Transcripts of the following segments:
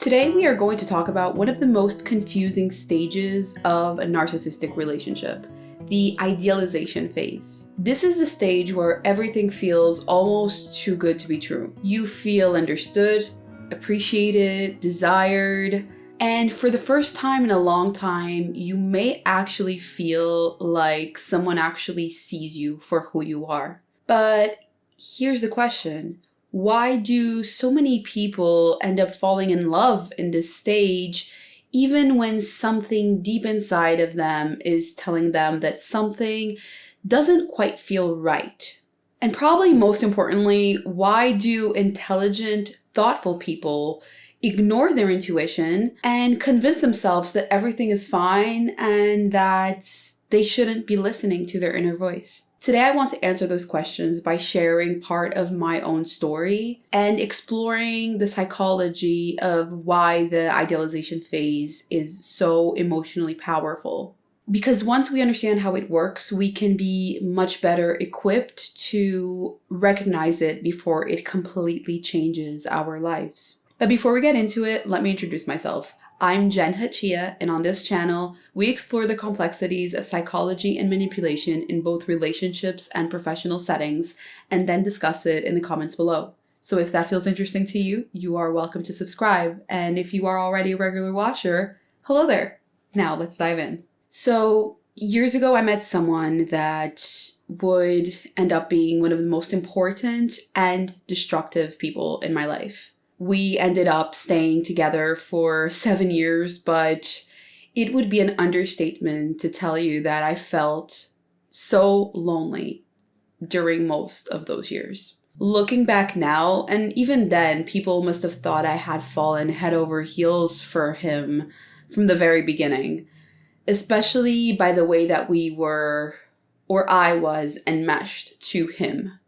Today we are going to talk about one of the most confusing stages of a narcissistic relationship, the idealization phase. This is the stage where everything feels almost too good to be true. You feel understood, appreciated, desired, and for the first time in a long time, you may actually feel like someone actually sees you for who you are. But here's the question. Why do so many people end up falling in love in this stage, even when something deep inside of them is telling them that something doesn't quite feel right? And probably most importantly, why do intelligent, thoughtful people ignore their intuition and convince themselves that everything is fine and that they shouldn't be listening to their inner voice? Today, I want to answer those questions by sharing part of my own story and exploring the psychology of why the idealization phase is so emotionally powerful. Because once we understand how it works, we can be much better equipped to recognize it before it completely changes our lives. But before we get into it, let me introduce myself. I'm Jen Hachia, and on this channel, we explore the complexities of psychology and manipulation in both relationships and professional settings, and then discuss it in the comments below. So if that feels interesting to you, you are welcome to subscribe. And if you are already a regular watcher, hello there. Now let's dive in. So years ago, I met someone that would end up being one of the most important and destructive people in my life. We ended up staying together for 7 years, but it would be an understatement to tell you that I felt so lonely during most of those years. Looking back now, and even then, people must have thought I had fallen head over heels for him from the very beginning, especially by the way that we were, or I was, enmeshed to him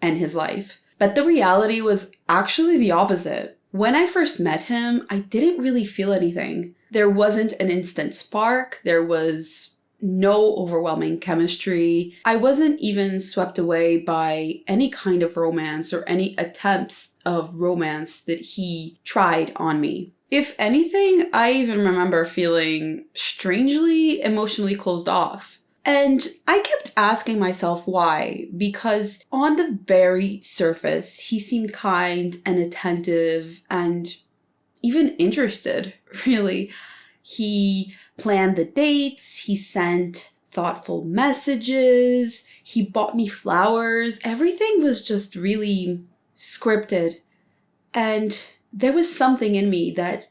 and his life. But the reality was actually the opposite. When I first met him, I didn't really feel anything. There wasn't an instant spark. There was no overwhelming chemistry. I wasn't even swept away by any kind of romance or any attempts of romance that he tried on me. If anything, I even remember feeling strangely emotionally closed off. And I kept asking myself why, because on the very surface, he seemed kind and attentive and even interested, really. He planned the dates, he sent thoughtful messages, he bought me flowers. Everything was just really scripted. And there was something in me that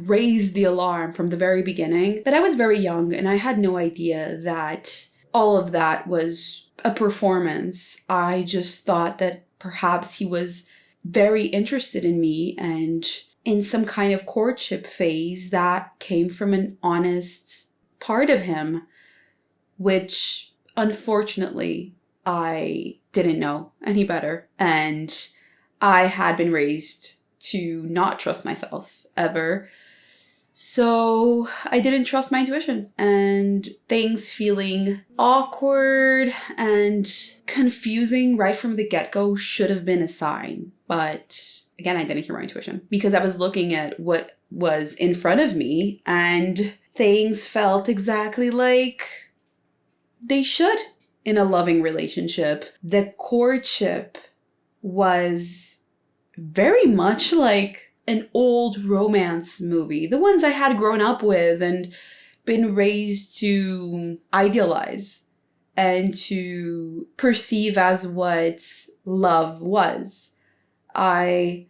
raised the alarm from the very beginning. But I was very young and I had no idea that all of that was a performance. I just thought that perhaps he was very interested in me and in some kind of courtship phase that came from an honest part of him, which unfortunately I didn't know any better. And I had been raised to not trust myself ever. So I didn't trust my intuition, and things feeling awkward and confusing right from the get-go should have been a sign. But again, I didn't hear my intuition because I was looking at what was in front of me and things felt exactly like they should in a loving relationship. The courtship was very much like an old romance movie, the ones I had grown up with and been raised to idealize and to perceive as what love was. I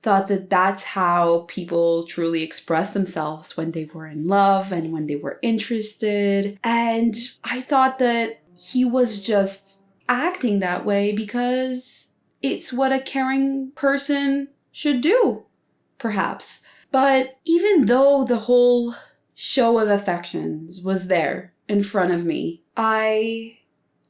thought that that's how people truly express themselves when they were in love and when they were interested. And I thought that he was just acting that way because it's what a caring person should do. Perhaps. But even though the whole show of affections was there in front of me, I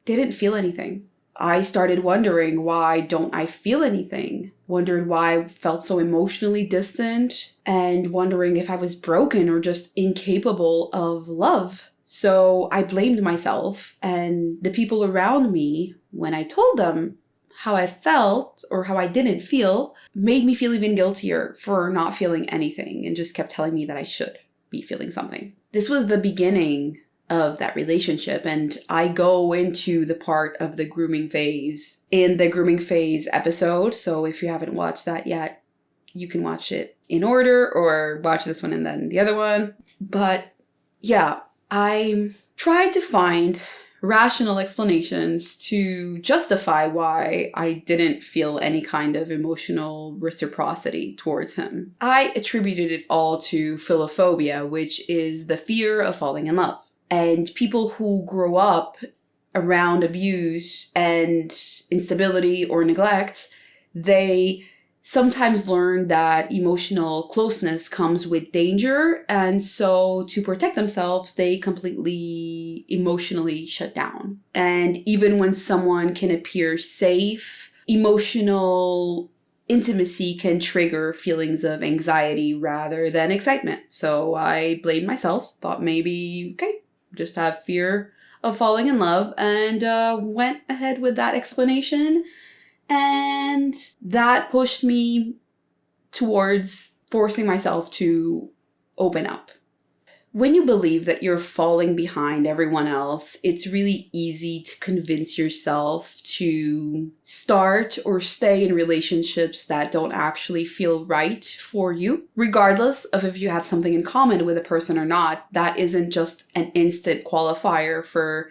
didn't feel anything. I started wondering, why don't I feel anything? Wondered why I felt so emotionally distant and wondering if I was broken or just incapable of love. So I blamed myself and the people around me when I told them how I felt or how I didn't feel made me feel even guiltier for not feeling anything and just kept telling me that I should be feeling something. This was the beginning of that relationship, and I go into the part of the grooming phase in the grooming phase episode. So if you haven't watched that yet, you can watch it in order or watch this one and then the other one. But yeah, I tried to find rational explanations to justify why I didn't feel any kind of emotional reciprocity towards him. I attributed it all to philophobia, which is the fear of falling in love. And people who grow up around abuse and instability or neglect, they sometimes learn that emotional closeness comes with danger. And so to protect themselves, they completely emotionally shut down. And even when someone can appear safe, emotional intimacy can trigger feelings of anxiety rather than excitement. So I blamed myself, thought maybe, okay, just have fear of falling in love, and went ahead with that explanation. And that pushed me towards forcing myself to open up. When you believe that you're falling behind everyone else, it's really easy to convince yourself to start or stay in relationships that don't actually feel right for you. Regardless of if you have something in common with a person or not, that isn't just an instant qualifier for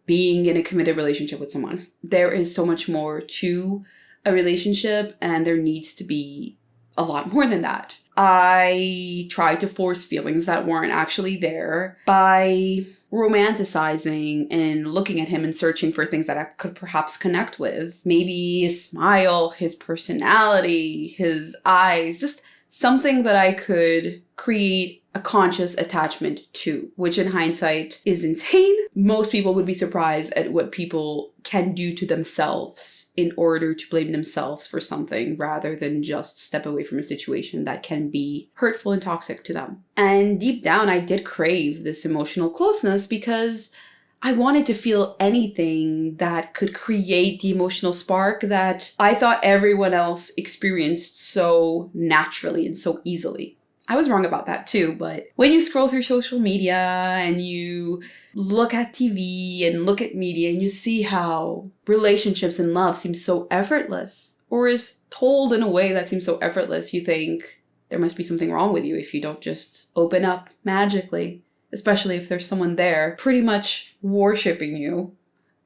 being in a committed relationship with someone. There is so much more to a relationship, and there needs to be a lot more than that. I tried to force feelings that weren't actually there by romanticizing and looking at him and searching for things that I could perhaps connect with. Maybe his smile, his personality, his eyes, just something that I could create a conscious attachment to, which in hindsight is insane. Most people would be surprised at what people can do to themselves in order to blame themselves for something rather than just step away from a situation that can be hurtful and toxic to them. And deep down, I did crave this emotional closeness because I wanted to feel anything that could create the emotional spark that I thought everyone else experienced so naturally and so easily. I was wrong about that too, but when you scroll through social media and you look at TV and look at media and you see how relationships and love seem so effortless, or is told in a way that seems so effortless, you think there must be something wrong with you if you don't just open up magically, especially if there's someone there pretty much worshiping you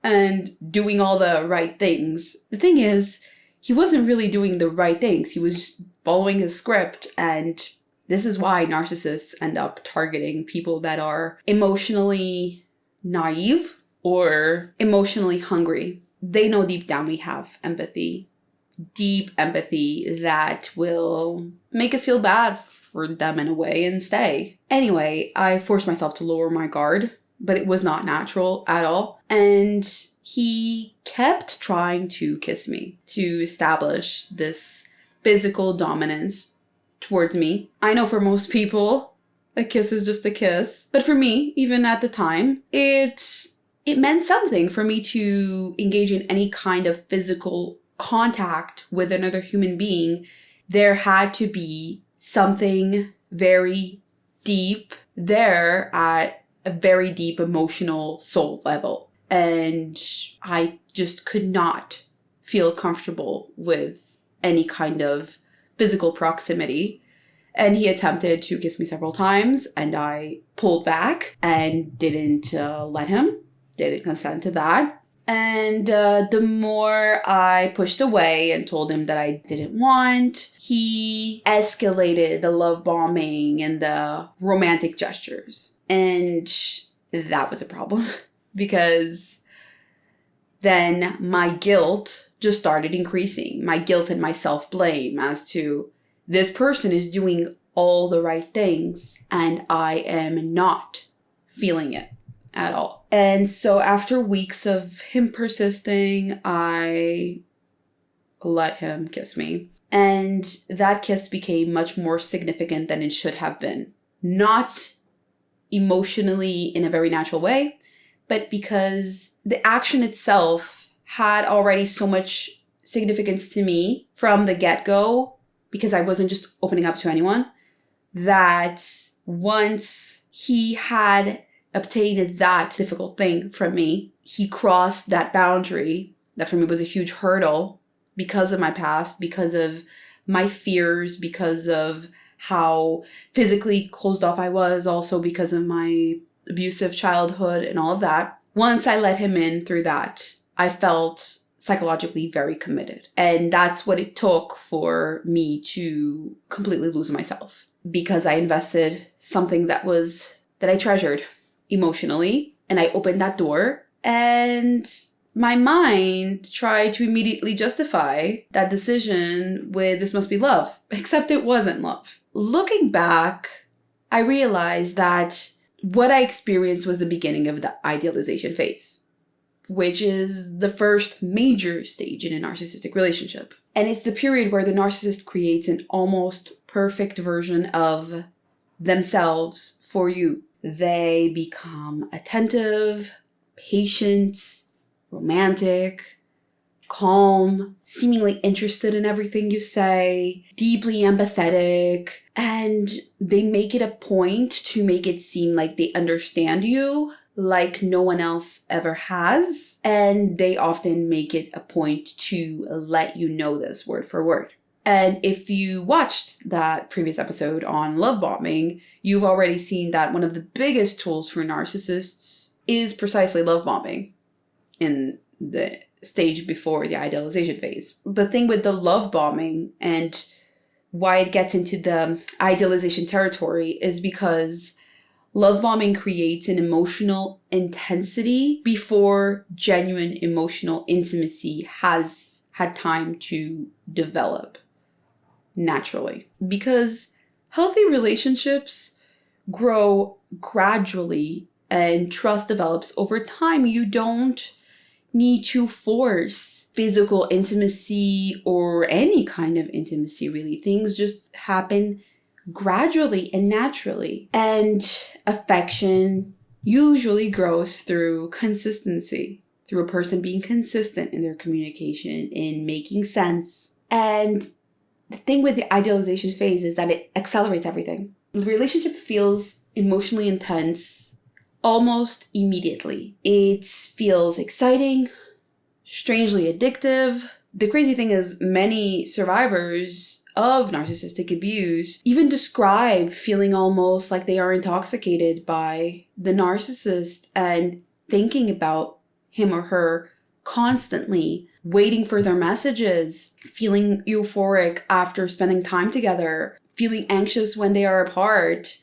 and doing all the right things. The thing is, he wasn't really doing the right things. He was just following his script, and this is why narcissists end up targeting people that are emotionally naive or emotionally hungry. They know deep down we have empathy, deep empathy that will make us feel bad for them in a way and stay. Anyway, I forced myself to lower my guard, but it was not natural at all. And he kept trying to kiss me to establish this physical dominance towards me. I know for most people, a kiss is just a kiss. But for me, even at the time, it meant something for me to engage in any kind of physical contact with another human being. There had to be something very deep there at a very deep emotional soul level. And I just could not feel comfortable with any kind of physical proximity. And he attempted to kiss me several times, and I pulled back and didn't let him, didn't consent to that. And the more I pushed away and told him that I didn't want, he escalated the love bombing and the romantic gestures. And that was a problem because then my guilt just started increasing. My guilt and my self-blame as to this person is doing all the right things and I am not feeling it at all. And so after weeks of him persisting, I let him kiss me. And that kiss became much more significant than it should have been. Not emotionally in a very natural way, but because the action itself had already so much significance to me from the get-go, because I wasn't just opening up to anyone, that once he had obtained that difficult thing from me, he crossed that boundary that for me was a huge hurdle because of my past, because of my fears, because of how physically closed off I was, also because of my abusive childhood and all of that. Once I let him in through that, I felt psychologically very committed. And that's what it took for me to completely lose myself, because I invested something that I treasured emotionally, and I opened that door, and my mind tried to immediately justify that decision with this must be love, except it wasn't love. Looking back, I realized that what I experienced was the beginning of the idealization phase, which is the first major stage in a narcissistic relationship. And it's the period where the narcissist creates an almost perfect version of themselves for you. They become attentive, patient, romantic, calm, seemingly interested in everything you say, deeply empathetic, and they make it a point to make it seem like they understand you like no one else ever has, and they often make it a point to let you know this word for word. And if you watched that previous episode on love bombing, you've already seen that one of the biggest tools for narcissists is precisely love bombing in the stage before the idealization phase. The thing with the love bombing and why it gets into the idealization territory is because love bombing creates an emotional intensity before genuine emotional intimacy has had time to develop naturally. Because healthy relationships grow gradually and trust develops over time. You don't need to force physical intimacy or any kind of intimacy, really. Things just happen gradually and naturally. And affection usually grows through consistency, through a person being consistent in their communication, in making sense. And the thing with the idealization phase is that it accelerates everything. The relationship feels emotionally intense almost immediately. It feels exciting, strangely addictive. The crazy thing is many survivors of narcissistic abuse even describe feeling almost like they are intoxicated by the narcissist and thinking about him or her constantly, waiting for their messages, feeling euphoric after spending time together, feeling anxious when they are apart.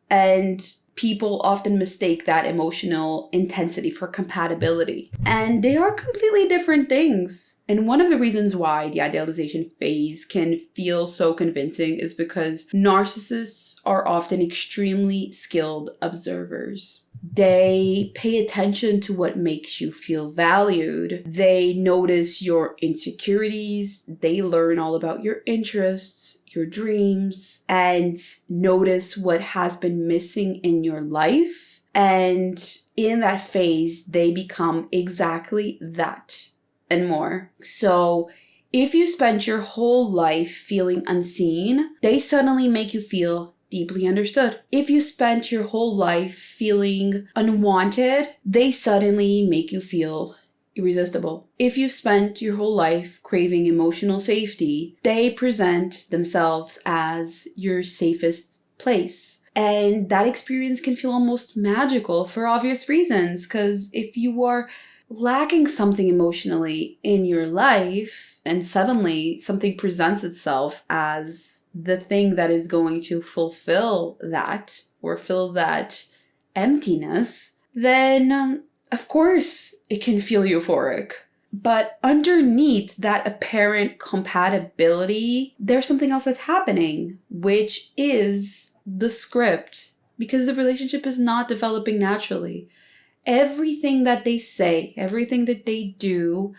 And people often mistake that emotional intensity for compatibility. And they are completely different things. And one of the reasons why the idealization phase can feel so convincing is because narcissists are often extremely skilled observers. They pay attention to what makes you feel valued. They notice your insecurities. They learn all about your interests, your dreams, and notice what has been missing in your life. And in that phase, they become exactly that and more. So if you spent your whole life feeling unseen, they suddenly make you feel deeply understood. If you spent your whole life feeling unwanted, they suddenly make you feel irresistible. If you spent your whole life craving emotional safety, they present themselves as your safest place. And that experience can feel almost magical for obvious reasons, because if you are lacking something emotionally in your life and suddenly something presents itself as the thing that is going to fulfill that or fill that emptiness, then of course it can feel euphoric. But underneath that apparent compatibility, there's something else that's happening, which is the script, because the relationship is not developing naturally. Everything that they say, everything that they do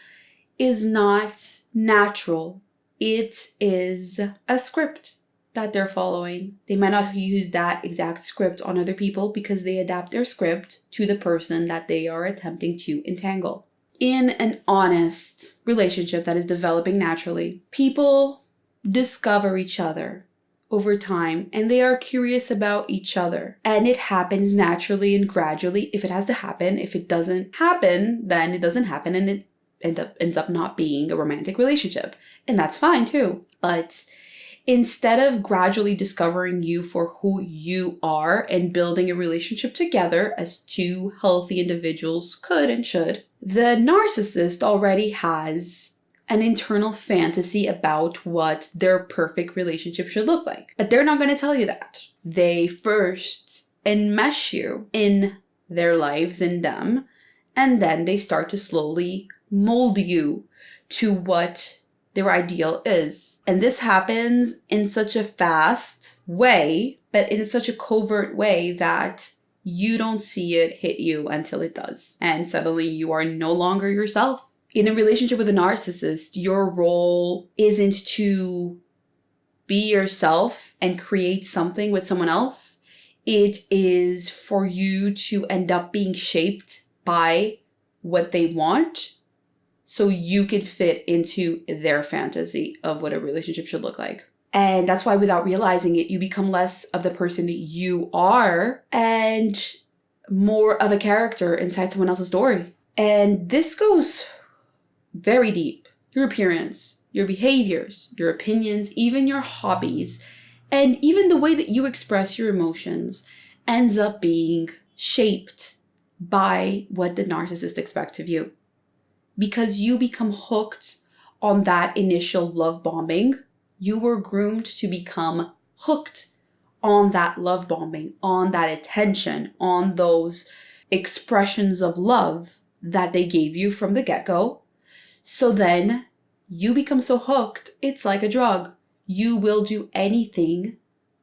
is not natural. It is a script that they're following. They might not use that exact script on other people because they adapt their script to the person that they are attempting to entangle. in an honest relationship that is developing naturally, people discover each other over time and they are curious about each other. And it happens naturally and gradually if it has to happen. If it doesn't happen, then it doesn't happen and it ends up not being a romantic relationship. And that's fine too. But instead of gradually discovering you for who you are and building a relationship together as two healthy individuals could and should, the narcissist already has an internal fantasy about what their perfect relationship should look like. But they're not going to tell you that. They first enmesh you in their lives, in them, and then they start to slowly mold you to what their ideal is. And this happens in such a fast way, but in such a covert way that you don't see it hit you until it does. And suddenly you are no longer yourself. In a relationship with a narcissist, your role isn't to be yourself and create something with someone else. It is for you to end up being shaped by what they want, so you can fit into their fantasy of what a relationship should look like. And that's why without realizing it, you become less of the person that you are and more of a character inside someone else's story. And this goes very deep. Your appearance, your behaviors, your opinions, even your hobbies, and even the way that you express your emotions ends up being shaped by what the narcissist expects of you. Because you become hooked on that initial love bombing, you were groomed to become hooked on that love bombing, on that attention, on those expressions of love that they gave you from the get-go. So then you become so hooked, it's like a drug. You will do anything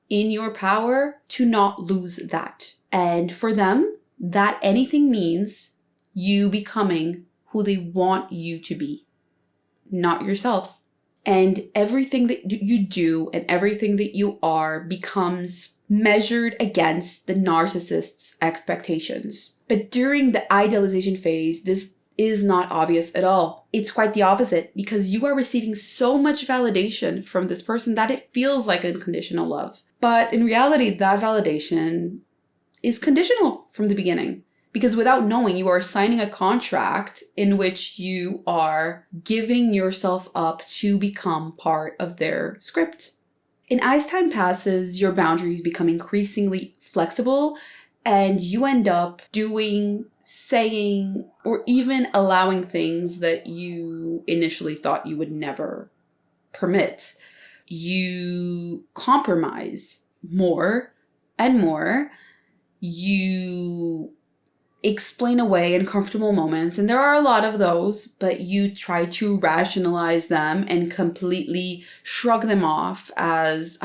in your power to not lose that. And for them, that anything means you becoming who they want you to be, not yourself. And everything that you do and everything that you are becomes measured against the narcissist's expectations. But during the idealization phase, this is not obvious at all. It's quite the opposite, because you are receiving so much validation from this person that it feels like unconditional love. But in reality, that validation is conditional from the beginning. Because without knowing, you are signing a contract in which you are giving yourself up to become part of their script. And as time passes, your boundaries become increasingly flexible and you end up doing, saying, or even allowing things that you initially thought you would never permit. You compromise more and more. You explain away uncomfortable moments, and there are a lot of those, but you try to rationalize them and completely shrug them off as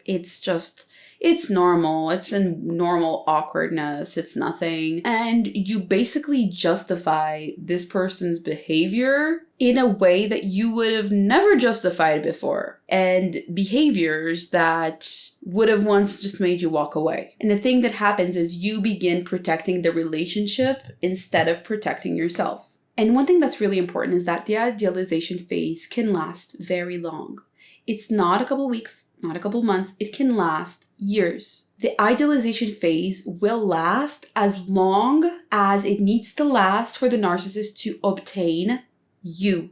it's normal, it's a normal awkwardness, it's nothing. And you basically justify this person's behavior in a way that you would have never justified before, and behaviors that would have once just made you walk away. And the thing that happens is you begin protecting the relationship instead of protecting yourself. And one thing that's really important is that the idealization phase can last very long. It's not a couple weeks, not a couple months, it can last years. The idealization phase will last as long as it needs to last for the narcissist to obtain you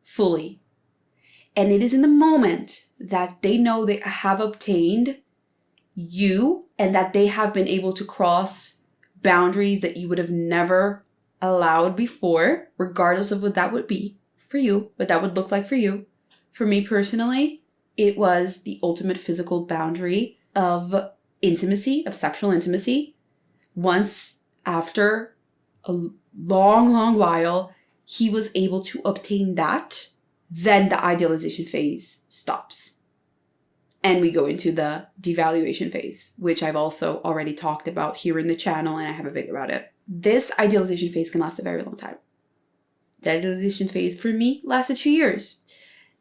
fully. And it is in the moment that they know they have obtained you and that they have been able to cross boundaries that you would have never allowed before, regardless of what that would be for you, what that would look like for you. For me personally, it was the ultimate physical boundary of intimacy, of sexual intimacy. Once after a long while, he was able to obtain that, then the idealization phase stops. And we go into the devaluation phase, which I've also already talked about here in the channel, and I have a video about it. This idealization phase can last a very long time. The idealization phase for me lasted 2 years.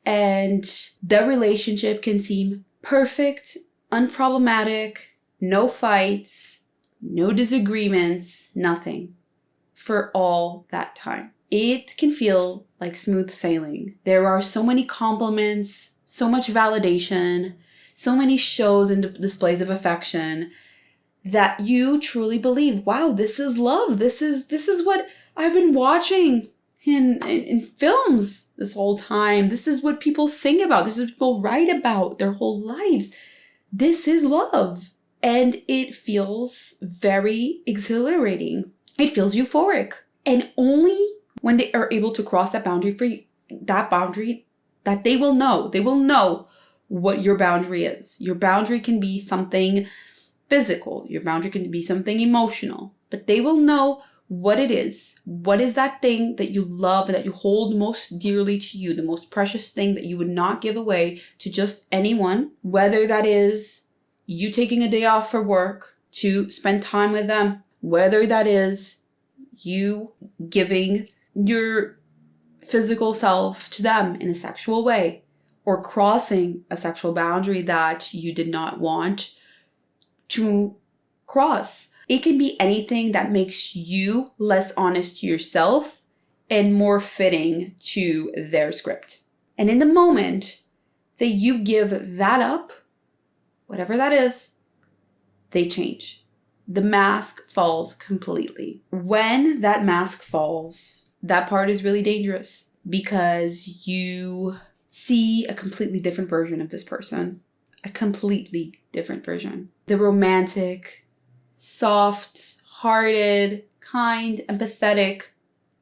And the relationship can seem perfect, unproblematic, no fights, no disagreements, nothing for all that time. it can feel like smooth sailing. There are so many compliments, so much validation, so many shows and displays of affection that you truly believe, wow, this is love. This is what I've been watching in films this whole time. This is what people sing about. This is what people write about their whole lives. This is love. And it feels very exhilarating. It feels euphoric. And only when they are able to cross that boundary that they will know what your boundary is. Your boundary can be something physical. Your boundary can be something emotional. But they will know what it is. What is that thing that you love and that you hold most dearly to you, the most precious thing that you would not give away to just anyone, whether that is you taking a day off for work to spend time with them, whether that is you giving your physical self to them in a sexual way, or crossing a sexual boundary that you did not want to cross. It can be anything that makes you less honest to yourself and more fitting to their script. And in the moment that you give that up, whatever that is, they change. The mask falls completely. When that mask falls, that part is really dangerous because you see a completely different version of this person. A completely different version. The romantic, soft-hearted, kind, empathetic,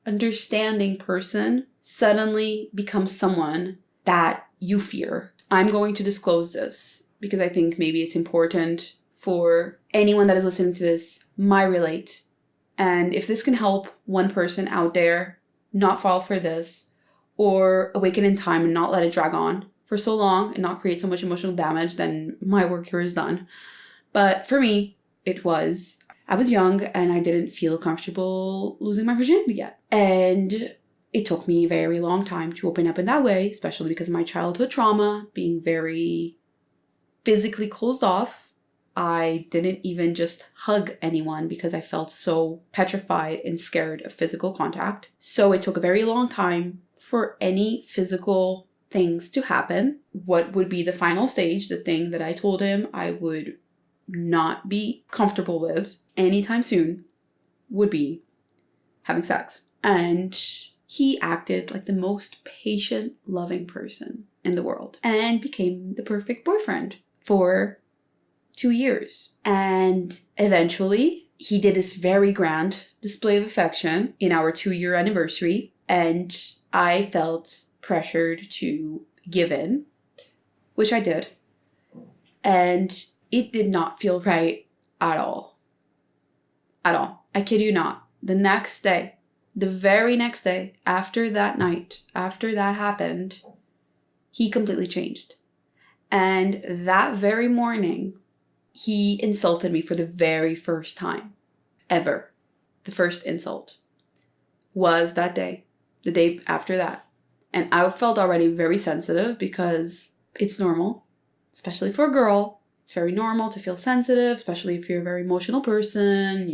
understanding person suddenly becomes someone that you fear. I'm going to disclose this because I think maybe it's important for anyone that is listening to this might relate. And if this can help one person out there not fall for this or awaken in time and not let it drag on for so long and not create so much emotional damage, then my work here is done. But for me, I was young and I didn't feel comfortable losing my virginity yet. And it took me a very long time to open up in that way, especially because of my childhood trauma, being very physically closed off. I didn't even just hug anyone because I felt so petrified and scared of physical contact. So it took a very long time for any physical things to happen. What would be the final stage, the thing that I told him I would not be comfortable with anytime soon, would be having sex. And he acted like the most patient, loving person in the world and became the perfect boyfriend for 2 years. And eventually he did this very grand display of affection in our 2-year anniversary. And I felt pressured to give in, which I did. And it did not feel right at all. At all. I kid you not. The next day, the very next day, after that night, after that happened, he completely changed. And that very morning, he insulted me for the very first time ever. The first insult was that day, the day after that. And I felt already very sensitive because it's normal, especially for a girl. It's very normal to feel sensitive, especially if you're a very emotional person.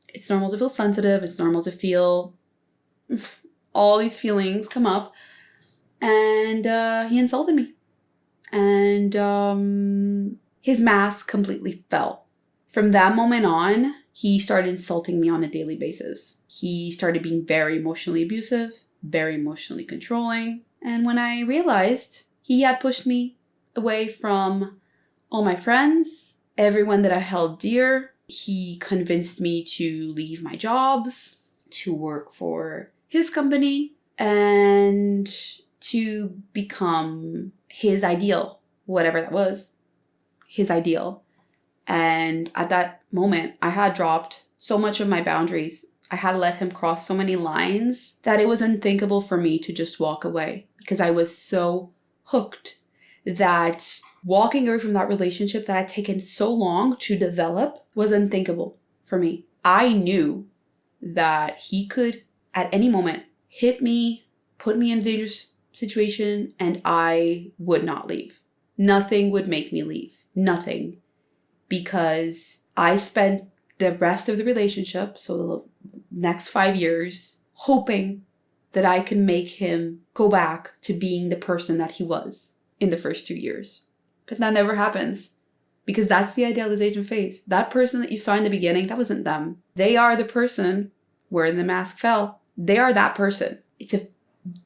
It's normal to feel sensitive. It's normal to feel all these feelings come up. And he insulted me. And his mask completely fell. From that moment on, he started insulting me on a daily basis. He started being very emotionally abusive, very emotionally controlling. And when I realized he had pushed me away from all my friends, everyone that I held dear, he convinced me to leave my jobs, to work for his company, and to become his ideal, whatever that was, his ideal. And at that moment, I had dropped so much of my boundaries. I had let him cross so many lines that it was unthinkable for me to just walk away because I was so hooked that walking away from that relationship that had taken so long to develop was unthinkable for me. I knew that he could, at any moment, hit me, put me in a dangerous situation, and I would not leave. Nothing would make me leave. Nothing. Because I spent the rest of the relationship, so the next 5 years, hoping that I can make him go back to being the person that he was in the first 2 years. But that never happens, because that's the idealization phase. That person that you saw in the beginning, that wasn't them. They are the person where the mask fell. They are that person. It's a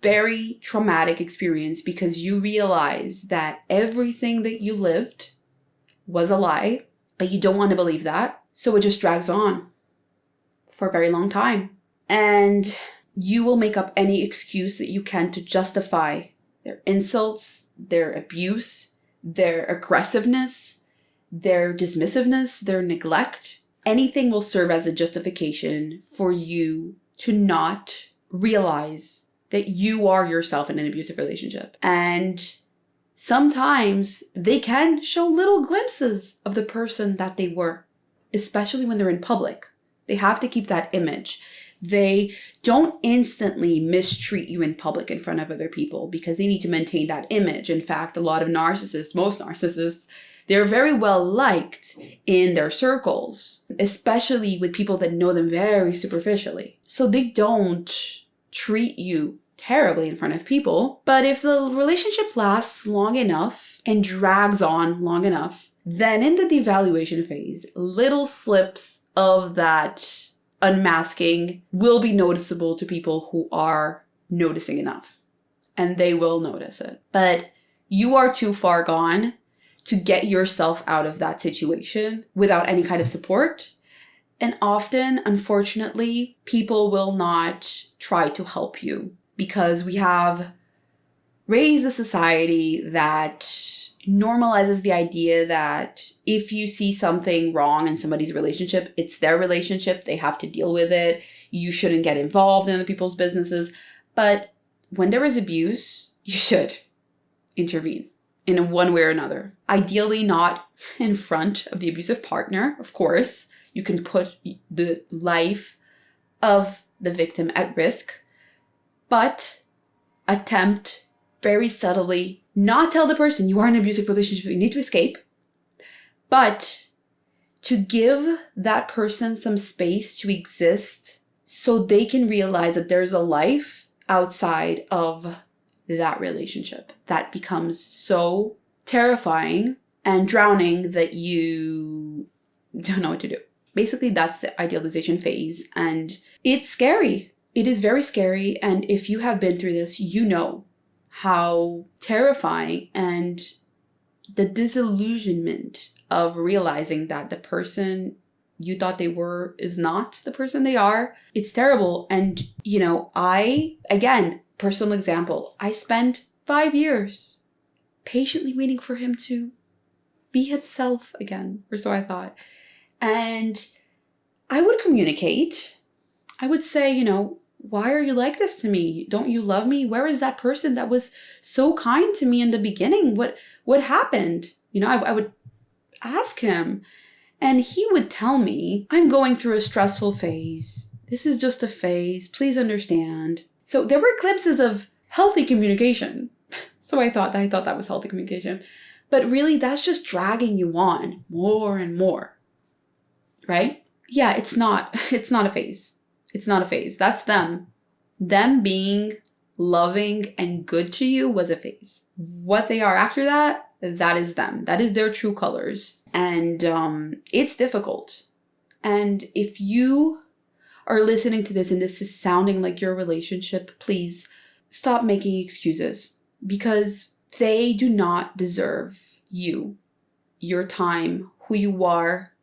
very traumatic experience because you realize that everything that you lived was a lie, but you don't want to believe that. So it just drags on for a very long time. And you will make up any excuse that you can to justify their insults, their abuse, their aggressiveness, their dismissiveness, their neglect. Anything will serve as a justification for you to not realize that you are yourself in an abusive relationship. And sometimes they can show little glimpses of the person that they were, especially when they're in public. They have to keep that image. They don't instantly mistreat you in public in front of other people because they need to maintain that image. In fact, a lot of narcissists, most narcissists, they're very well liked in their circles, especially with people that know them very superficially. So they don't treat you terribly in front of people. But if the relationship lasts long enough and drags on long enough, then in the devaluation phase, little slips of that unmasking will be noticeable to people who are noticing enough, and they will notice it. But you are too far gone to get yourself out of that situation without any kind of support. And often, unfortunately, people will not try to help you because we have raised a society that normalizes the idea that if you see something wrong in somebody's relationship, it's their relationship, they have to deal with it, you shouldn't get involved in other people's businesses. But when there is abuse, you should intervene in one way or another. Ideally not in front of the abusive partner, of course. You can put the life of the victim at risk, but attempt very subtly, not tell the person you are in an abusive relationship, you need to escape, but to give that person some space to exist so they can realize that there's a life outside of that relationship that becomes so terrifying and drowning that you don't know what to do. Basically, that's the idealization phase, and it's scary. It is very scary, and if you have been through this, you know how terrifying and the disillusionment of realizing that the person you thought they were is not the person they are. It's terrible. And, again, personal example, I spent 5 years patiently waiting for him to be himself again, or so I thought. And I would communicate. I would say, why are you like this to me? Don't you love me? Where is that person that was so kind to me in the beginning? What happened? I would ask him, and he would tell me, I'm going through a stressful phase. This is just a phase. Please understand. So there were glimpses of healthy communication. So I thought that was healthy communication. But really, that's just dragging you on more and more. Right? Yeah, it's not a phase. It's not a phase. That's them. Them being loving and good to you was a phase. What they are after that, that is them. That is their true colors. And it's difficult. And if you are listening to this and this is sounding like your relationship, please stop making excuses, because they do not deserve you, your time, who you are.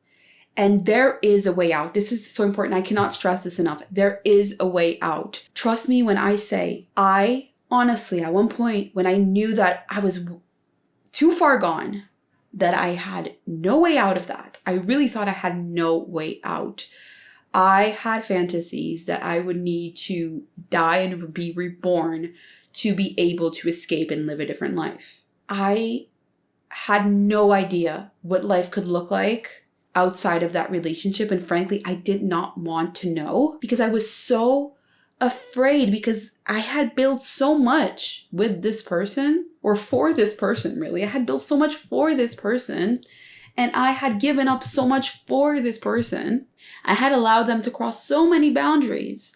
And there is a way out. This is so important. I cannot stress this enough. There is a way out. Trust me when I say, I honestly, at one point when I knew that I was too far gone, that I had no way out of that. I really thought I had no way out. I had fantasies that I would need to die and be reborn to be able to escape and live a different life. I had no idea what life could look like outside of that relationship. And frankly, I did not want to know because I was so afraid, because I had built so much with this person, or for this person, really. I had built so much for this person, and I had given up so much for this person. I had allowed them to cross so many boundaries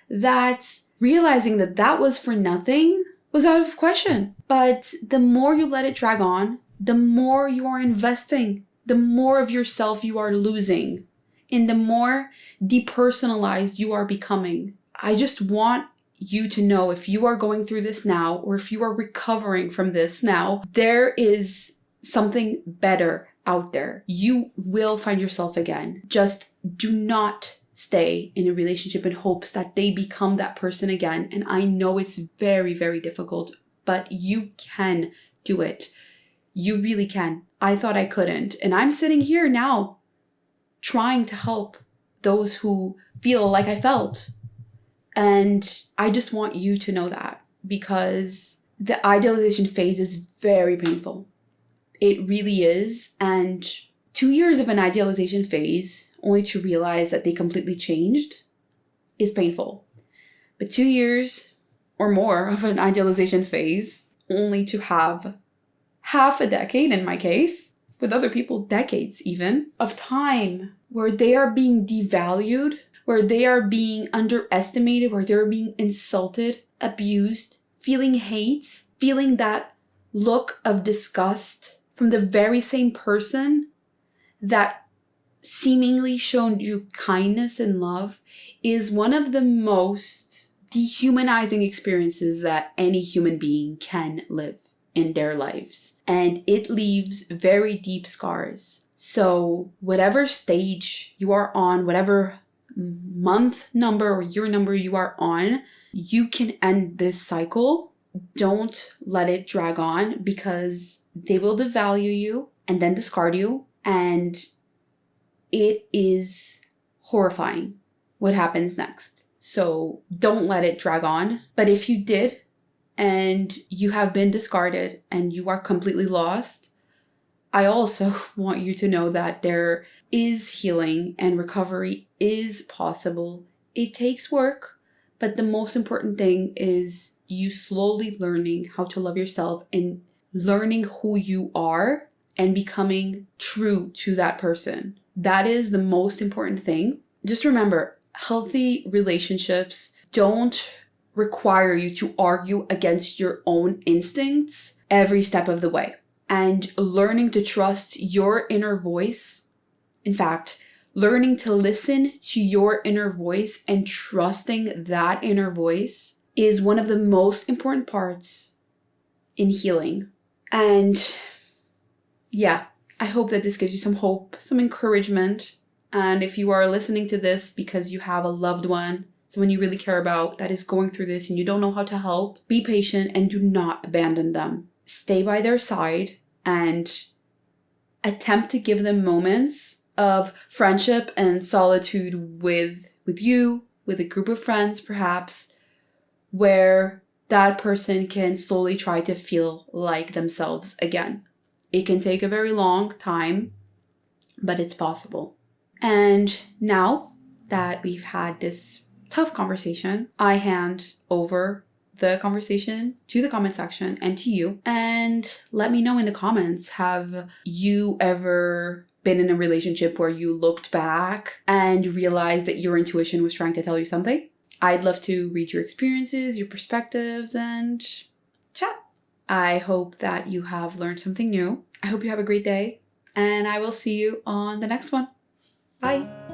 that realizing that that was for nothing was out of question. But the more you let it drag on, the more you are investing, the more of yourself you are losing, and the more depersonalized you are becoming. I just want you to know, if you are going through this now, or if you are recovering from this now, there is something better out there. You will find yourself again. Just do not stay in a relationship in hopes that they become that person again. And I know it's very, very difficult, but you can do it. You really can. I thought I couldn't. And I'm sitting here now trying to help those who feel like I felt. And I just want you to know that, because the idealization phase is very painful. It really is. And 2 years of an idealization phase, only to realize that they completely changed, is painful. But 2 years or more of an idealization phase, only to have half a decade, in my case, with other people, decades even, of time where they are being devalued, where they are being underestimated, where they're being insulted, abused, feeling hate, feeling that look of disgust from the very same person that seemingly showed you kindness and love, is one of the most dehumanizing experiences that any human being can live in their lives. And it leaves very deep scars. So whatever stage you are on, whatever month number or year number you are on, you can end this cycle. Don't let it drag on, because they will devalue you and then discard you. And it is horrifying what happens next. So don't let it drag on. But if you did, and you have been discarded and you are completely lost, I also want you to know that there is healing and recovery is possible. It takes work, but the most important thing is you slowly learning how to love yourself and learning who you are and becoming true to that person. That is the most important thing. Just remember, healthy relationships don't require you to argue against your own instincts every step of the way. And learning to trust your inner voice, in fact, learning to listen to your inner voice and trusting that inner voice, is one of the most important parts in healing. And yeah, I hope that this gives you some hope, some encouragement. And if you are listening to this because you have a loved one, someone you really care about, that is going through this and you don't know how to help, be patient and do not abandon them. Stay by their side and attempt to give them moments of friendship and solitude with you, with a group of friends perhaps, where that person can slowly try to feel like themselves again. It can take a very long time, but it's possible. And now that we've had this tough conversation, I hand over the conversation to the comment section and to you. And let me know in the comments, have you ever been in a relationship where you looked back and realized that your intuition was trying to tell you something? I'd love to read your experiences, your perspectives, and chat. I hope that you have learned something new. I hope you have a great day, and I will see you on the next one. Bye.